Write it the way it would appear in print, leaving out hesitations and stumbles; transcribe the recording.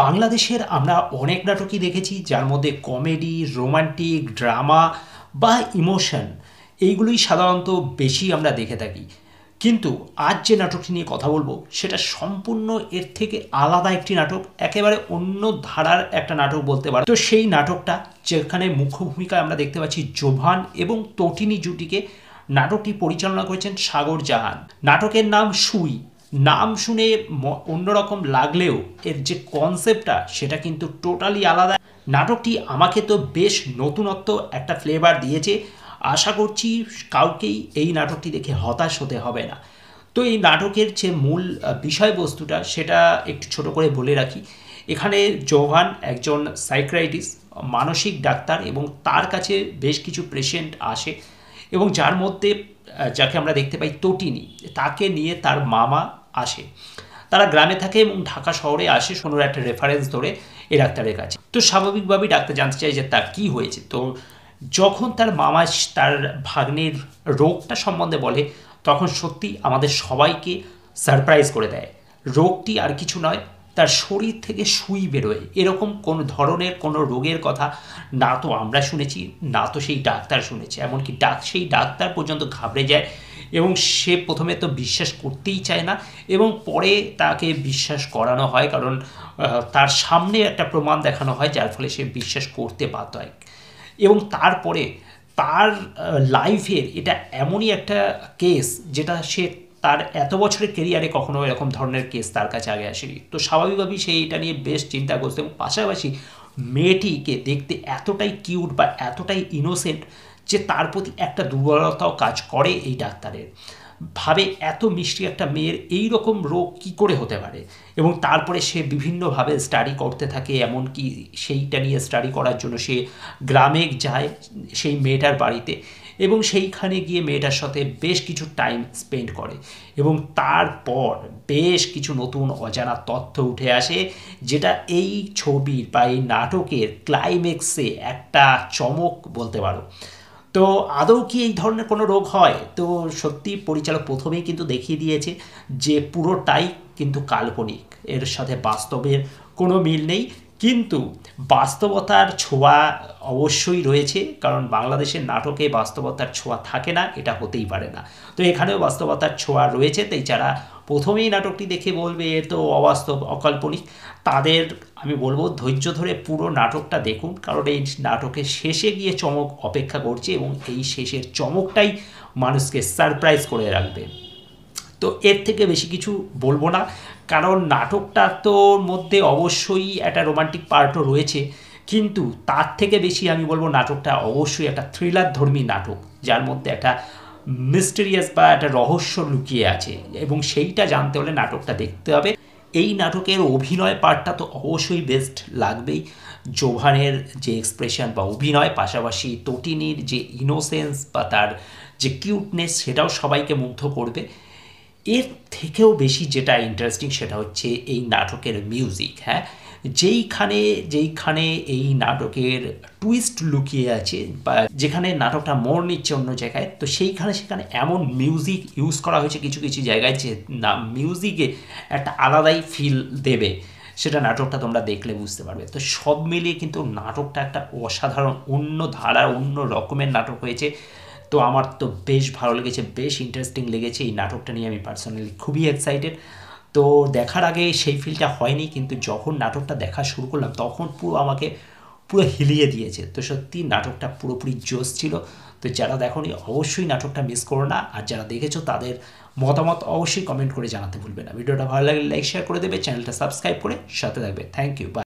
বাংলাদেশের আমরা অনেক নাটকই দেখেছি যার মধ্যে কমেডি, রোমান্টিক, ড্রামা বা ইমোশন এইগুলোই সাধারণত বেশি আমরা দেখে থাকি। কিন্তু আজ যে নাটকটি নিয়ে কথা বলবো সেটা সম্পূর্ণ এর থেকে আলাদা একটি নাটক, একেবারে অন্য ধারার একটা নাটক বলতে পারো। তো সেই নাটকটা যেখানে মুখ্য ভূমিকায় আমরা দেখতে পাচ্ছি জোভান এবং তটিনী জুটিকে। নাটকটি পরিচালনা করেছেন সাগর জাহান। নাটকের নাম সুই। নাম শুনে অন্যরকম লাগলেও এর যে কনসেপ্টটা সেটা কিন্তু টোটালি আলাদা। নাটকটি আমাকে তো বেশ নতুনত্ব একটা ফ্লেভার দিয়েছে। আশা করছি কাউকেই এই নাটকটি দেখে হতাশ হতে হবে না। তো এই নাটকের যে মূল বিষয়বস্তুটা সেটা একটু ছোট করে বলে রাখি। এখানে জোভান একজন সাইকিয়াট্রিস্ট, মানসিক ডাক্তার, এবং তার কাছে বেশ কিছু পেশেন্ট আসে এবং যার মধ্যে যাকে আমরা দেখতে পাই তটিনী, তাকে নিয়ে তার মামা আসে। তারা গ্রামে থাকে এবং ঢাকা শহরে আসে কোনো একটা রেফারেন্স ধরে এই ডাক্তারের কাছে। তো স্বাভাবিকভাবেই ডাক্তার জানতে চায় যে তার কী হয়েছে। তো যখন তার মামা তার ভাগ্নের রোগটা সম্বন্ধে বলে তখন সত্যি আমাদের সবাইকে সারপ্রাইজ করে দেয়। রোগটি আর কিছু নয়, তার শরীর থেকে সুই বেরোয়। এরকম কোনো ধরনের কোনো রোগের কথা না তো আমরা শুনেছি, না তো সেই ডাক্তার শুনেছে। এমনকি সেই ডাক্তার পর্যন্ত ঘাবড়ে যায় এবং সে প্রথমে তো বিশ্বাস করতেই চায় না এবং পরে তাকে বিশ্বাস করানো হয়, কারণ তার সামনে একটা প্রমাণ দেখানো হয় যার ফলে সে বিশ্বাস করতে বাধ্য হয়। এবং তারপরে তার লাইফের এটা এমনই একটা কেস যেটা সে তার এত বছরের কেরিয়ারে কখনো এরকম ধরনের কেস তার কাছে আগে আসেনি। তো স্বাভাবিকভাবেই সে এটা নিয়ে বেশ চিন্তা করছে এবং পাশাপাশি মেয়েটিকে দেখতে এতটাই কিউট বা এতটাই ইনোসেন্ট যে তার প্রতি একটা দুর্বলতাও কাজ করে এই ডাক্তারের। ভাবে এত মিষ্টি একটা মেয়ের এই রকম রোগ কি করে হতে পারে, এবং তারপরে সে বিভিন্নভাবে স্টাডি করতে থাকে। এমনকি সেইটা নিয়ে স্টাডি করার জন্য সে গ্রামে যায় সেই মেয়েটার বাড়িতে এবং সেইখানে গিয়ে মেয়েটার সাথে বেশ কিছু টাইম স্পেন্ড করে এবং তারপর বেশ কিছু নতুন অজানা তথ্য উঠে আসে যেটা এই ছবির বা এই নাটকের ক্লাইম্যাক্সে একটা চমক বলতে পারো। তো আদৌ কি এই ধরনের কোনো রোগ হয়? তো সত্যি পরিচালক প্রথমেই কিন্তু দেখিয়ে দিয়েছে যে পুরোটাই কিন্তু কাল্পনিক, এর সাথে বাস্তবের কোনো মিল নেই। কিন্তু বাস্তবতার ছোঁয়া অবশ্যই রয়েছে, কারণ বাংলাদেশের নাটকে বাস্তবতার ছোঁয়া থাকে না, এটা হতেই পারে না। তো এখানেও বাস্তবতার ছোঁয়া রয়েছে। তাই যারা প্রথমেই নাটকটি দেখে বলবে এ তো অবাস্তব, অকাল্পনিক, তাদের আমি বলবো ধৈর্য ধরে পুরো নাটকটা দেখুন, কারণ এই নাটকের শেষে গিয়ে চমক অপেক্ষা করছে এবং এই শেষের চমকটাই মানুষকে সারপ্রাইজ করে রাখবে। তো এর থেকে বেশি কিছু বলবো না, কারণ নাটকটা তোর মধ্যে অবশ্যই একটা রোমান্টিক পার্টও রয়েছে, কিন্তু তার থেকে বেশি আমি বলবো নাটকটা অবশ্যই একটা থ্রিলার ধর্মী নাটক, যার মধ্যে একটা মিস্টেরিয়াস বা একটা রহস্য লুকিয়ে আছে এবং সেইটা জানতে হলে নাটকটা দেখতে হবে। এই নাটকের অভিনয় পার্টটা তো অবশ্যই বেস্ট লাগবেই। জোভানের যে এক্সপ্রেশন বা অভিনয়, পাশাপাশি তটিনীর যে ইনোসেন্স বা তার যে কিউটনেস, সেটাও সবাইকে মুগ্ধ করবে। এর থেকেও বেশি যেটা ইন্টারেস্টিং সেটা হচ্ছে এই নাটকের মিউজিক। হ্যাঁ, যেইখানে এই নাটকের টুইস্ট লুকিয়ে আছে বা যেখানে নাটকটা মোড় নিচ্ছে অন্য জায়গায়, তো সেখানে এমন মিউজিক ইউজ করা হয়েছে কিছু কিছু জায়গায় যে না, মিউজিকে একটা আলাদাই ফিল দেবে, সেটা নাটকটা তোমরা দেখলে বুঝতে পারবে। তো সব মিলিয়ে কিন্তু নাটকটা একটা অসাধারণ অন্য ধারার অন্য রকমের নাটক হয়েছে। তো আমার তো বেশ ভালো লেগেছে, বেশ ইন্টারেস্টিং লেগেছে। এই নাটকটা নিয়ে আমি পার্সোনালি খুবই এক্সাইটেড। তো দেখার আগে সেই ফিলটা হয়নি, কিন্তু যখন নাটকটা দেখা শুরু করলাম তখন আমাকে পুরো হিলিয়ে দিয়েছে। তো সত্যি নাটকটা পুরোপুরি জোশ ছিল। তো যারা দেখোনি অবশ্যই নাটকটা মিস করো না, আর যারা দেখেছো তাদের মতামত অবশ্যই কমেন্ট করে জানাতে ভুলবে না। ভিডিওটা ভালো লাগলে লাইক শেয়ার করে দেবে, চ্যানেলটা সাবস্ক্রাইব করে সাথে থাকবে। Thank you.